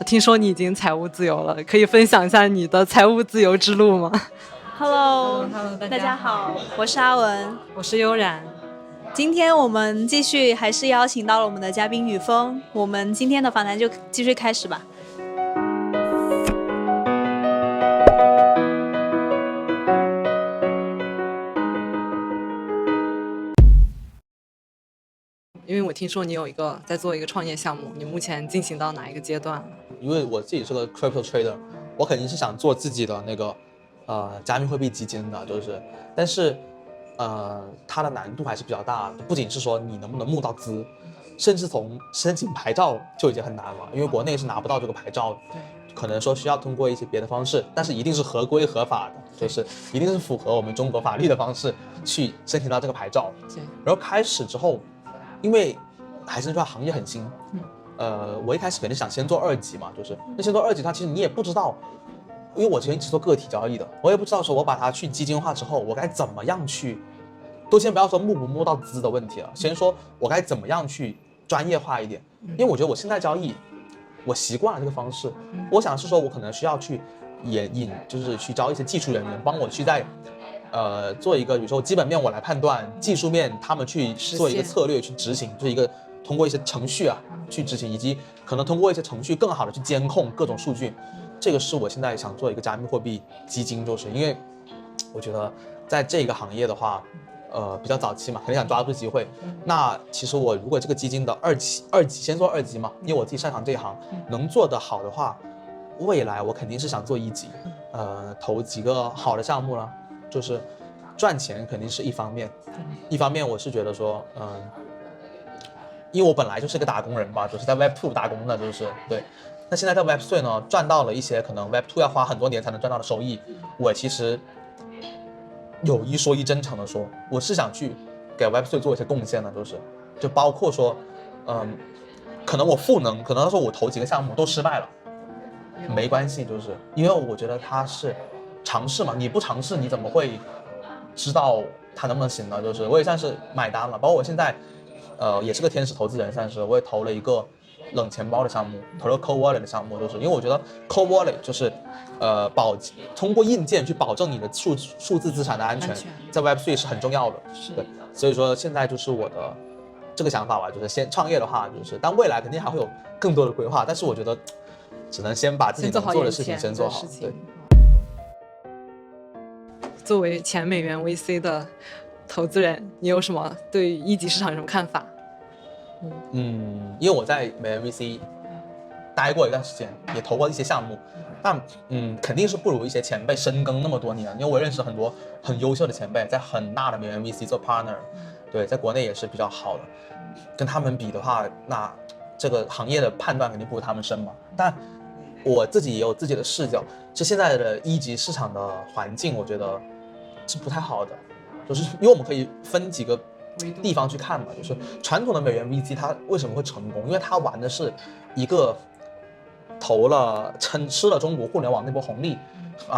听说你已经财务自由了，可以分享一下你的财务自由之路吗？ Hello， 大家好，我是阿文。我是悠然。今天我们继续还是邀请到了我们的嘉宾雨峰，我们今天的访谈就继续开始吧。因为我听说你在做一个创业项目，你目前进行到哪一个阶段了？因为我自己是个 crypto trader， 我肯定是想做自己的那个加密货币基金的，但是它的难度还是比较大的，不仅是说你能不能募到资，甚至从申请牌照就已经很难了，因为国内是拿不到这个牌照的，可能说需要通过一些别的方式，但是一定是合规合法的，一定是符合我们中国法律的方式去申请到这个牌照。然后开始之后，因为还是那句话，行业很新。我一开始肯定想先做2级嘛，那先做2级，它其实你也不知道，因为我之前只做个体交易的，我也不知道说我把它去基金化之后，我该怎么样去，都先不要说募不募到资的问题了，先说我该怎么样去专业化一点，因为我觉得我现在交易，我习惯了这个方式，我想是说我可能需要去去招一些技术人员帮我去在。做一个，比如说基本面我来判断，技术面他们去做一个策略去执行，就是一个通过一些程序去执行，以及可能通过一些程序更好的去监控各种数据。这个是我现在想做一个加密货币基金，因为我觉得在这个行业的话，比较早期嘛，肯定想抓住机会。那其实我如果这个基金的二级先做2级嘛，因为我自己擅长这一行，能做得好的话，未来我肯定是想做1级，投几个好的项目了。赚钱肯定是一方面，我是觉得说，因为我本来就是个打工人吧，在 Web2 打工的，对。那现在在 Web3 呢，赚到了一些可能 Web2 要花很多年才能赚到的收益，我其实有一说一，真诚的说，我是想去给 Web3 做一些贡献的，就包括说，可能我赋能，可能说我投几个项目都失败了，没关系，因为我觉得它是。尝试嘛，你不尝试你怎么会知道它能不能行呢？我也算是买单了，包括我现在，也是个天使投资人，算是我也投了一个冷钱包的项目，投了 Cold Wallet 的项目，因为我觉得 Cold Wallet 通过硬件去保证你的数字资产的安全，在 Web3 是很重要的，对，所以说现在我的这个想法吧，先创业的话，但未来肯定还会有更多的规划，但是我觉得只能先把自己能做的事情先做好，对。作为前美元 VC 的投资人，你有什么对1级市场有什么看法？因为我在美元 VC 待过一段时间，也投过一些项目，但肯定是不如一些前辈深耕那么多年，因为我认识很多很优秀的前辈，在很大的美元 VC 做 partner， 对，在国内也是比较好的，跟他们比的话，那这个行业的判断肯定不如他们深嘛。但我自己也有自己的视角，是现在的1级市场的环境，我觉得是不太好的，因为我们可以分几个地方去看嘛，传统的美元 VC 它为什么会成功？因为它玩的是一个吃了中国互联网那波红利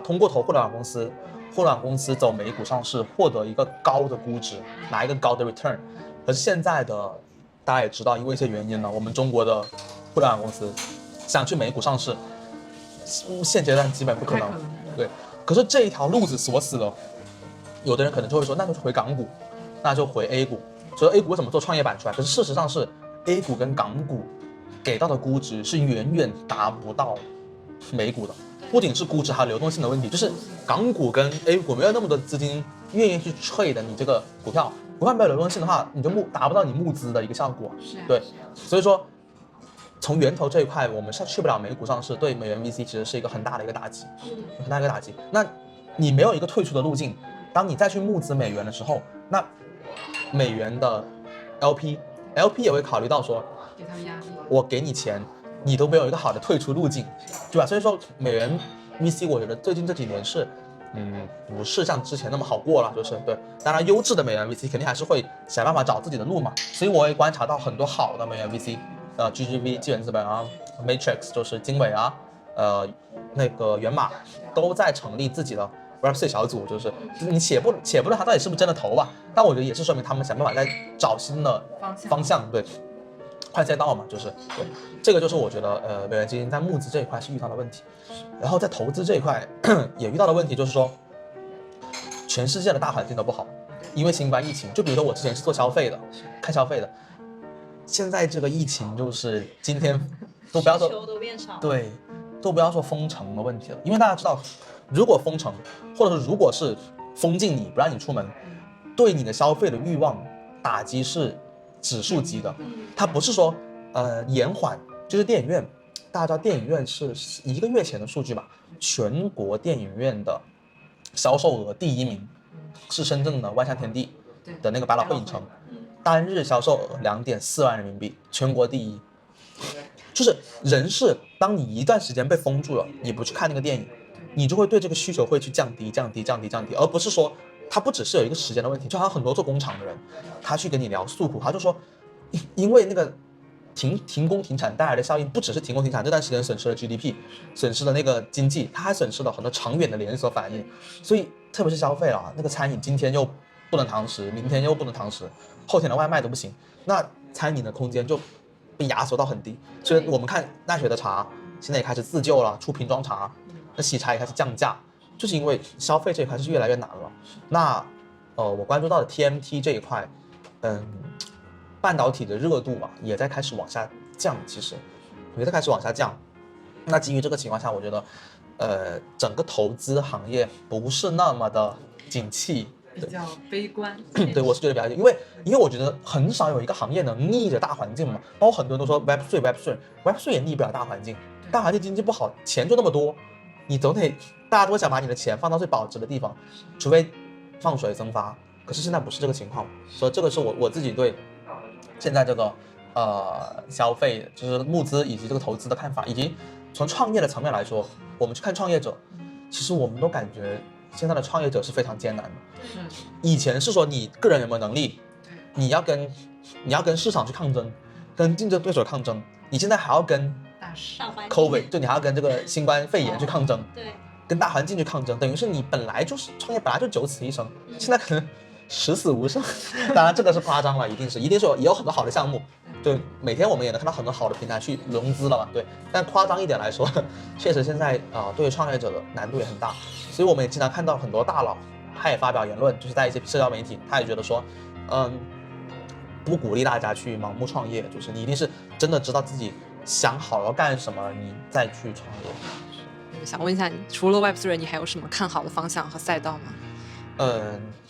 通过投互联网公司走美股上市，获得一个高的估值，拿一个高的 return。可是现在的大家也知道，因为一些原因呢，我们中国的互联网公司想去美股上市，现阶段基本不可能。对，可是这一条路子锁死了。有的人可能就会说，那就回港股，那就回 A 股。所以 A 股为什么做创业板出来？可是事实上是 A 股跟港股给到的估值是远远达不到美股的，不仅是估值还有流动性的问题，港股跟 A 股没有那么多资金愿意去trade你这个股票没有流动性的话，你就达不到你募资的一个效果。对，所以说从源头这一块，我们是去不了美股上市，对美元 VC 其实是一个很大的一个打击，那你没有一个退出的路径。当你再去募资美元的时候，那美元的 LP 也会考虑到说，给他们压力，我给你钱，你都没有一个好的退出路径，对吧？所以说美元 VC 我觉得最近这几年是，不是像之前那么好过了，对。当然优质的美元 VC 肯定还是会想办法找自己的路嘛。所以我也观察到很多好的美元 VC，GGV 纪元资本Matrix 经纬那个源码都在成立自己的。Web4 小组你且不论他到底是不是真的投吧，但我觉得也是说明他们想办法在找新的方向，对。快赛道嘛，就是对，这个就是我觉得美元基金在募资这一块是遇到的问题，然后在投资这一块也遇到的问题就是说，全世界的大环境都不好，因为新冠疫情。就比如说我之前是做消费的，看消费的，现在这个疫情就是今天都不要说需求都变少，对，都不要说封城的问题了，因为大家知道，如果封城，或者是如果是封禁你不让你出门，对你的消费的欲望打击是指数级的，它不是说延缓，就是电影院，大家知道电影院是1个月前的数据吧，全国电影院的销售额第1名是深圳的万象天地的那个百老汇影城，单日销售额2.4万人民币，全国第1。就是人是当你一段时间被封住了，你不去看那个电影，你就会对这个需求会去降低，而不是说它不只是有一个时间的问题。就好像很多做工厂的人，他去跟你聊诉苦，他就说，因为那个停工停产带来的效应，不只是停工停产这段时间损失了 GDP， 损失了那个经济，它还损失了很多长远的连锁反应。所以特别是消费了，那个餐饮今天又不能堂食，明天又不能堂食，后天的外卖都不行，那餐饮的空间就被压缩到很低。所以我们看奈雪的茶现在也开始自救了，出瓶装茶，那喜茶也开始降价，就是因为消费这一块是越来越难了。那我关注到的 TMT 这一块，半导体的热度吧也在开始往下降，其实也在开始往下降。那基于这个情况下，我觉得整个投资行业不是那么的景气，比较悲观。对，我是觉得比较，因为我觉得很少有一个行业能逆着大环境嘛。包括很多人都说 Web3 也逆不了大环境，大环境经济不好，钱就那么多，你总得大家都想把你的钱放到最保值的地方，除非放水增发。可是现在不是这个情况，所以这个是我自己对现在这个消费就是募资以及这个投资的看法，以及从创业的层面来说，我们去看创业者，其实我们都感觉现在的创业者是非常艰难的。以前是说你个人有没有能力，你要跟市场去抗争，跟竞争对手抗争，你现在还要跟大环境 COVID， 就你还要跟这个新冠肺炎去抗争，对，跟大环境去抗争，等于是你本来就是创业本来就九死一生，现在可能十死无生。当然这个是夸张了，一定是也有很多好的项目，对，每天我们也能看到很多好的平台去融资了嘛，对。但夸张一点来说，确实现在对于创业者的难度也很大，所以我们也经常看到很多大佬，他也发表言论，就是在一些社交媒体，他也觉得说，不鼓励大家去盲目创业，就是你一定是真的知道自己想好要干什么，你再去创业。想问一下你，除了 Web3，你还有什么看好的方向和赛道吗？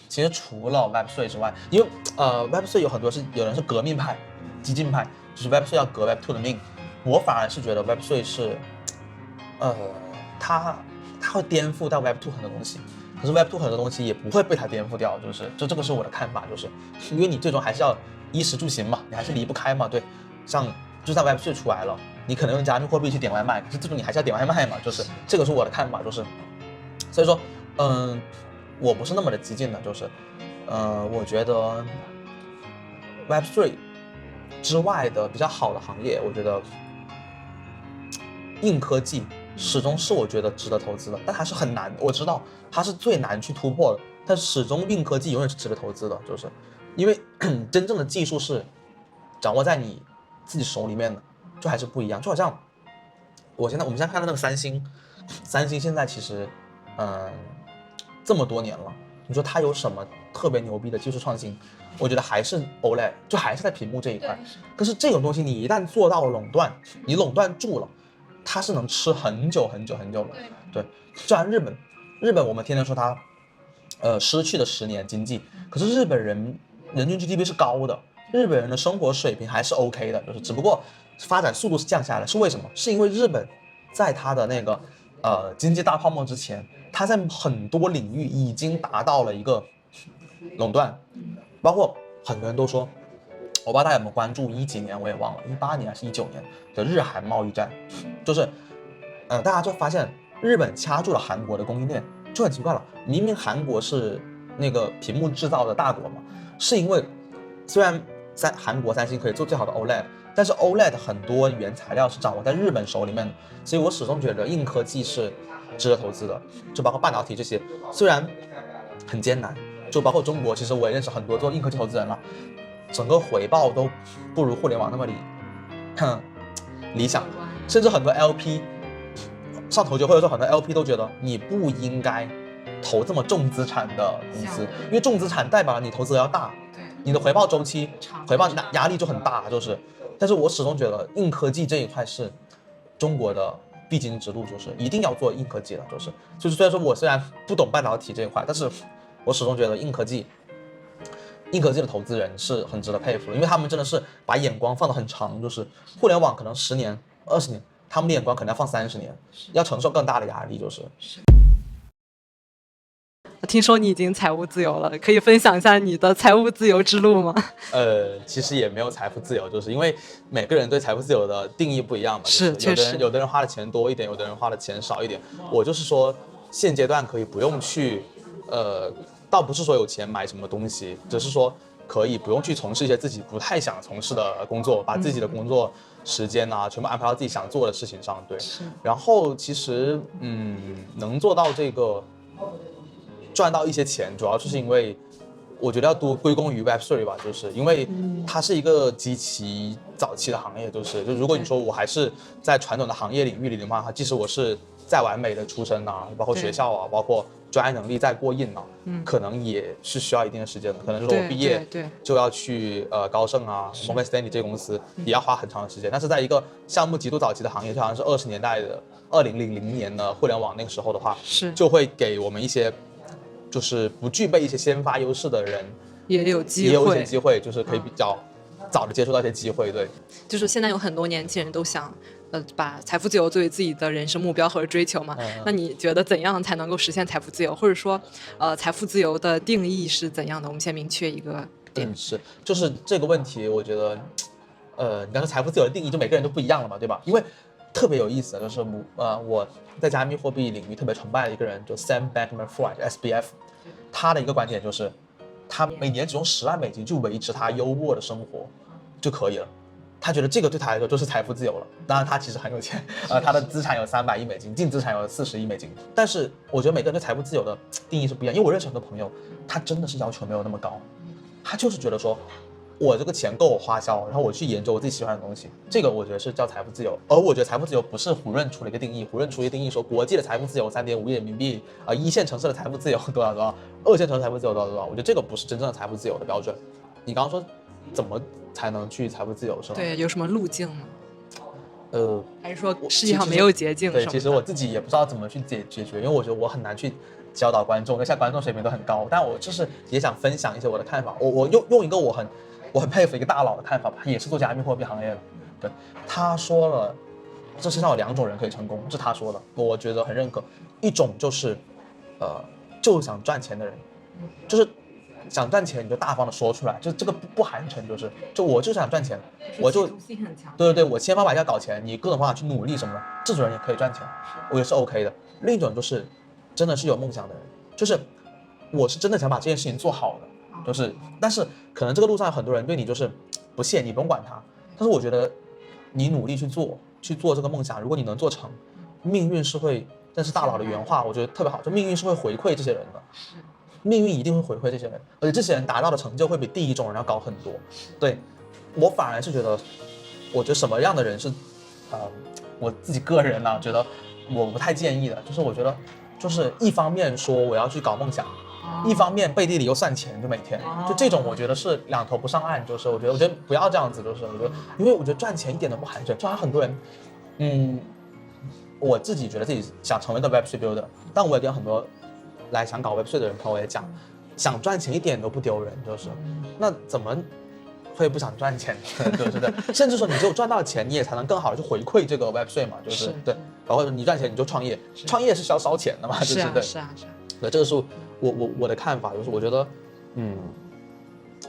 其实除了 Web3 之外，因为Web3 有很多有人是革命派、激进派，就是 Web3 要革 Web2 的命。我反而是觉得 Web3 是，它会颠覆到 Web2 很多东西，可是 Web2 很多东西也不会被它颠覆掉，这个是我的看法，就是因为你最终还是要衣食住行嘛，你还是离不开嘛，对，就算 Web3 出来了，你可能用加密货币去点外卖，可是最终你还是要点外卖嘛，就是这个是我的看法，就是所以说我不是那么的激进的，就是我觉得 Web3 之外的比较好的行业，我觉得硬科技始终是我觉得值得投资的，但还是很难，我知道它是最难去突破的，但始终硬科技永远是值得投资的，就是因为真正的技术是掌握在你自己手里面的，就还是不一样。就好像我们现在看到那个三星现在其实这么多年了，你说它有什么特别牛逼的技术创新？我觉得还是 OLED， 就还是在屏幕这一块。可是这种东西你一旦做到了垄断，你垄断住了，它是能吃很久很久很久的。对，就像日本我们天天说它失去了10年经济，可是日本人均 GDP 是高的，日本人的生活水平还是 OK 的，就是只不过发展速度是降下来，是为什么？是因为日本在它的那个经济大泡沫之前，它在很多领域已经达到了一个垄断，包括很多人都说，我不知道大家有没有关注10几年，我也忘了，18年还是19年的日韩贸易战，就是大家就发现日本掐住了韩国的供应链，就很奇怪了，明明韩国是那个屏幕制造的大国嘛，是因为虽然韩国三星可以做最好的 OLED， 但是 OLED 很多原材料是掌握在日本手里面的，所以我始终觉得硬科技是值得投资的，就包括半导体这些，虽然很艰难，就包括中国，其实我也认识很多做硬科技投资人了，整个回报都不如互联网那么理想，甚至很多 LP 上投资或者说很多 LP 都觉得你不应该投这么重资产的公司，因为重资产代表了你投资额要大，你的回报周期、回报压力就很大，就是。但是我始终觉得硬科技这一块是中国的必经之路，就是一定要做硬科技的，就是虽然说我虽然不懂半导体这一块，但是我始终觉得硬科技的投资人是很值得佩服的，因为他们真的是把眼光放得很长，就是互联网可能10年、20年，他们的眼光可能要放30年，要承受更大的压力，就是。听说你已经财务自由了，可以分享一下你的财务自由之路吗？其实也没有财富自由，就是因为每个人对财富自由的定义不一样嘛。是，确实，有的人花的钱多一点，有的人花的钱少一点。我就是说，现阶段可以不用去，倒不是说有钱买什么东西，只是说可以不用去从事一些自己不太想从事的工作，把自己的工作时间啊，全部安排到自己想做的事情上。对，然后其实能做到这个。赚到一些钱，主要就是因为我觉得要多归功于 Web3 吧，就是因为它是一个极其早期的行业，就如果你说我还是在传统的行业领域里的话，即使我是在完美的出身啊，包括学校啊，包括专业能力在过硬啊，可能也是需要一定的时间的，可能就是我毕业就要去高盛啊、摩根斯丹利这些公司，也要花很长的时间。但是在一个项目极度早期的行业，就好像是20年代的2000年的互联网那个时候的话，就会给我们一些。就是不具备一些先发优势的人，也有一些机会，就是可以比较早的接触到一些机会。对，就是现在有很多年轻人都想，把财富自由作为自己的人生目标或者追求嘛。那你觉得怎样才能够实现财富自由？或者说，财富自由的定义是怎样的？我们先明确一个点。就是这个问题，我觉得，你刚才财富自由的定义，就每个人都不一样了嘛，对吧？因为特别有意思的就是我在加密货币领域特别崇拜的一个人，就 Sam Bankman-Fried SBF， 他的一个观点就是，他每年只用10万美金就维持他优渥的生活就可以了。他觉得这个对他来说就是财富自由了。当然，他其实很有钱，他的资产有300亿美金，净资产有40亿美金。但是我觉得每个人对财富自由的定义是不一样，因为我认识很多朋友，他真的是要求没有那么高，他就是觉得说。我这个钱够我花销，然后我去研究我自己喜欢的东西，这个我觉得是叫财富自由。而我觉得财富自由不是胡润出了一个定义，胡润出一个定义说国际的财富自由3.5亿人民币，1线城市的财富自由多少多少，2线城市财富自由多少多少。我觉得这个不是真正的财富自由的标准。你刚刚说怎么才能去财富自由是吗？对，有什么路径吗？还是说世界上没有捷径？对，其实我自己也不知道怎么去解决，因为我觉得我很难去教导观众，因为现在观众水平都很高，但我就是也想分享一些我的看法。我用一个我很佩服一个大佬的看法吧，也是做加密货币行业的。对，他说了，这世上有2种人可以成功，是他说的，我觉得很认可。一种就是，就想赚钱的人，就是想赚钱你就大方的说出来，就这个不寒碜，就我就想赚钱，我就对，我千方百计要搞钱，你各种方法去努力什么的，这种人也可以赚钱，我觉得是 OK 的。另一种就是真的是有梦想的人，就是我是真的想把这件事情做好的。但是可能这个路上有很多人对你就是不屑，你不用管他。但是我觉得你努力去做这个梦想，如果你能做成，命运是会，这是大佬的原话，我觉得特别好，就命运是会回馈这些人的，命运一定会回馈这些人，而且这些人达到的成就会比第一种人要高很多。对，我反而是觉得，我觉得什么样的人是，我自己个人觉得我不太建议的，就是我觉得就是一方面说我要去搞梦想。一方面背地里又算钱，就每天就这种，我觉得是两头不上岸。就是我觉得不要这样子，就是我觉得，因为我觉得赚钱一点都不寒碜。就好像很多人，我自己觉得自己想成为一个 Web3 builder， 但我也跟很多来想搞 Web3 的人朋友也讲，想赚钱一点都不丢人，就是那怎么会不想赚钱？对，甚至说你只有赚到钱，你也才能更好的去回馈这个 Web3 嘛，就是对，包括你赚钱你就创业，创业是需要烧钱的嘛，就是对，是啊，对，这个是我的看法，就是我觉得，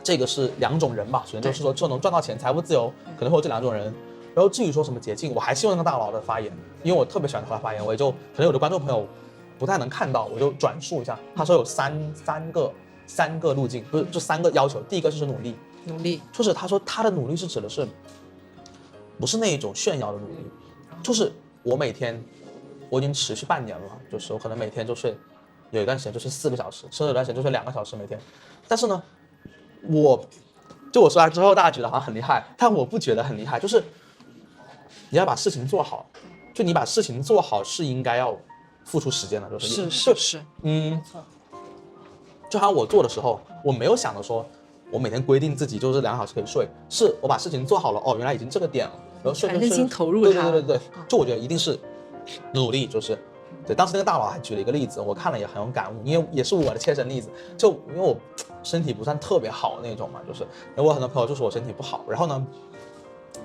这个是2种人吧。首先就是说，就能赚到钱，财富自由，可能会有这2种人。然后至于说什么捷径，我还是用那个大佬的发言，因为我特别喜欢他的发言，我也就可能有的观众朋友不太能看到，我就转述一下。他说有三个路径，不是就3个要求。第一个就是努力，就是他说他的努力是指的是，不是那一种炫耀的努力，就是我已经持续半年了，就是我可能每天就睡。有一段时间就睡4个小时，甚至有段时间就睡2个小时每天。但是呢，我说完之后，大家觉得好像很厉害，但我不觉得很厉害。就是你要把事情做好，就你把事情做好是应该要付出时间的，就是就好像我做的时候，我没有想着说我每天规定自己就是2小时可以睡，是我把事情做好了，哦，原来已经这个点了，然后睡，认真投入它。对，就我觉得一定是努力，就是对。当时那个大佬还举了一个例子，我看了也很有感悟，因为也是我的切身例子。就因为我身体不算特别好那种嘛，就是我有很多朋友就说我身体不好，然后呢，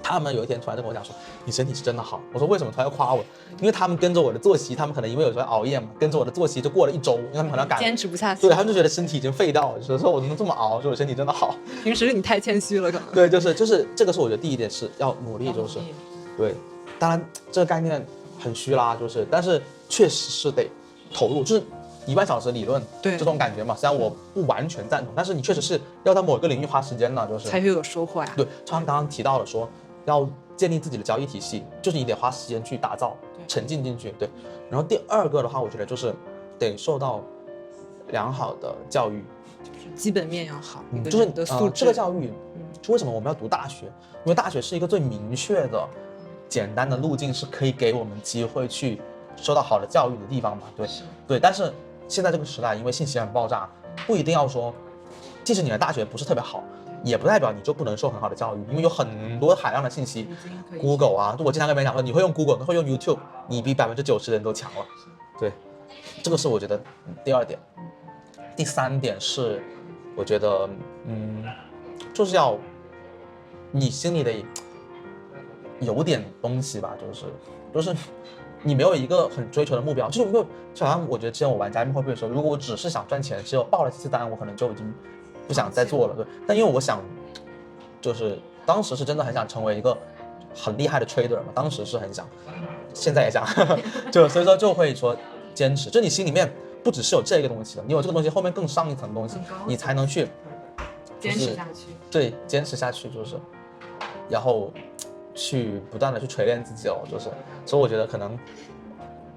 他们有一天突然就跟我讲说你身体是真的好。我说为什么？突然要夸我？因为他们跟着我的作息，他们可能因为有时候熬夜嘛，跟着我的作息就过了1周，因为他们可能要坚持不下去，对，他们就觉得身体已经废掉了，就是说我能这么熬，说我身体真的好。平时你太谦虚了，可能。对，就是这个是我觉得第一点是要努力，就是对。当然这个概念很虚啦，就是但是确实是得投入，就是1万小时理论对这种感觉嘛。虽然我不完全赞同，但是你确实是要在某一个领域花时间的，就是才会有收获呀。对，就像刚刚提到的说，要建立自己的交易体系，就是你得花时间去打造，沉浸进去。对，然后第二个的话，我觉得就是得受到良好的教育，就是基本面要好，就是你的素质。这个教育，就为什么我们要读大学？因为大学是一个最明确的、简单的路径，是可以给我们机会去受到好的教育的地方嘛。对。但是现在这个时代，因为信息很爆炸，不一定要说，即使你的大学不是特别好，也不代表你就不能受很好的教育，因为有很多海量的信息 ，Google 啊，我经常跟别人讲说，你会用 Google， 你会用 YouTube， 你比90%的人都强了。对，这个是我觉得第二点。第3点是，我觉得，就是要你心里得有点东西吧，就是你没有一个很追求的目标，就好像我觉得之前我玩加密货币的时候，如果我只是想赚钱，其实我报了几次单，我可能就已经不想再做了。对，但因为我想，就是当时是真的很想成为一个很厉害的 trader 嘛，当时是很想，现在也想，就所以说就会说坚持，就你心里面不只是有这个东西的，你有这个东西后面更上一层东西，你才能去坚持下去。对，坚持下去就是，然后去不断的去锤炼自己哦，就是，所以我觉得可能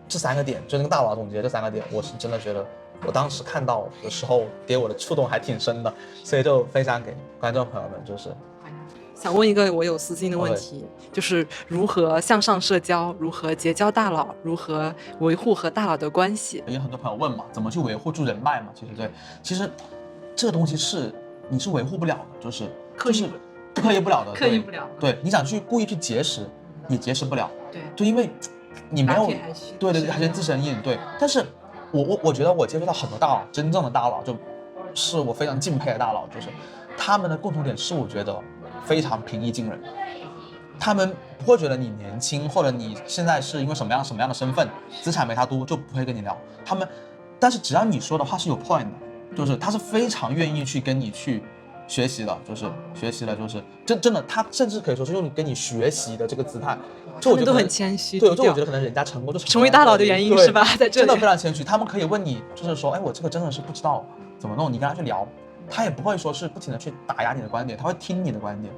这3个点，就那个大佬总结这3个点，我是真的觉得我当时看到的时候给我的触动还挺深的，所以就分享给观众朋友们，就是想问一个我有私心的问题，就是如何向上社交，如何结交大佬，如何维护和大佬的关系。有很多朋友问嘛，怎么去维护住人脉嘛？其实这个东西是你是维护不了的，就是刻意不了的，对，你想去故意去结识，也结识不了，对，因为你没有，对，还是自身硬，对。但是我觉得我接触到很多大佬，真正的大佬，就是我非常敬佩的大佬，就是他们的共同点是我觉得非常平易近人，他们不会觉得你年轻，或者你现在是因为什么样的身份，资产没他多，就不会跟你聊。但是只要你说的话是有 point 的，就是他是非常愿意去跟你去学习的，就是真的，他甚至可以说是用跟你学习的这个姿态，就我觉得都很谦虚。对，就我觉得可能人家成功就成为大佬的原因是吧？在这里真的非常谦虚，他们可以问你，就是说，哎，我这个真的是不知道怎么弄，你跟他去聊，他也不会说是不停的去打压你的观点，他会听你的观点。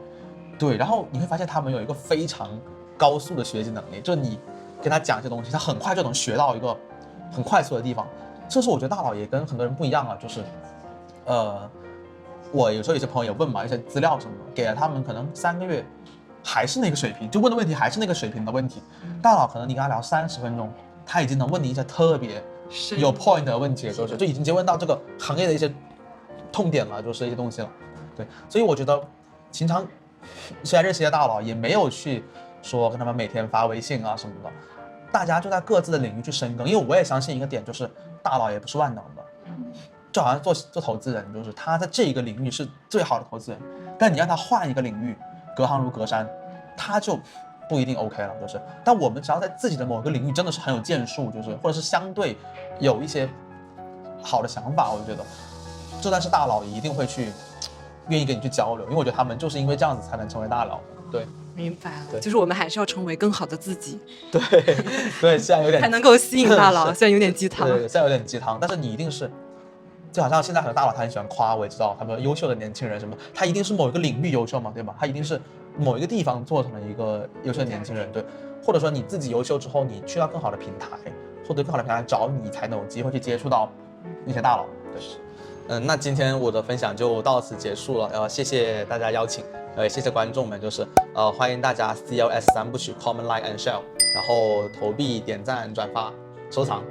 对，然后你会发现他们有一个非常高速的学习能力，就是你跟他讲一些东西，他很快就能学到一个很快速的地方。这是我觉得大佬也跟很多人不一样啊，就是，我有时候有些朋友也问嘛，一些资料什么的，给了他们可能3个月，还是那个水平，就问的问题还是那个水平的问题。大佬可能你跟他聊30分钟，他已经能问你一些特别有 point 的问题了，就已经接问到这个行业的一些痛点了，就是一些东西了。对，所以我觉得平常虽然认识一些大佬，也没有去说跟他们每天发微信啊什么的，大家就在各自的领域去深耕。因为我也相信一个点，就是大佬也不是万能的，就好像做投资人，就是他在这一个领域是最好的投资人，但你让他换一个领域，隔行如隔山，他就不一定 OK 了。就是，但我们只要在自己的某个领域真的是很有建树，就是或者是相对有一些好的想法，我就觉得，就算是大佬也一定会去愿意跟你去交流，因为我觉得他们就是因为这样子才能成为大佬。对，明白了，就是我们还是要成为更好的自己。对，虽然有点才能够吸引大佬，虽然有点鸡汤。对，虽然有点鸡汤，但是你一定是，就好像现在很多大佬他很喜欢夸，我也知道他们优秀的年轻人什么，他一定是某一个领域优秀嘛，对吧？他一定是某一个地方做成了一个优秀的年轻人，对，或者说你自己优秀之后，你去到更好的平台，或者更好的平台找你，才能有机会去接触到那些大佬。对，那今天我的分享就到此结束了，谢谢大家邀请，谢谢观众们，就是欢迎大家 CLS 3部曲 Comment Like and Share，然后投币、点赞、转发、收藏。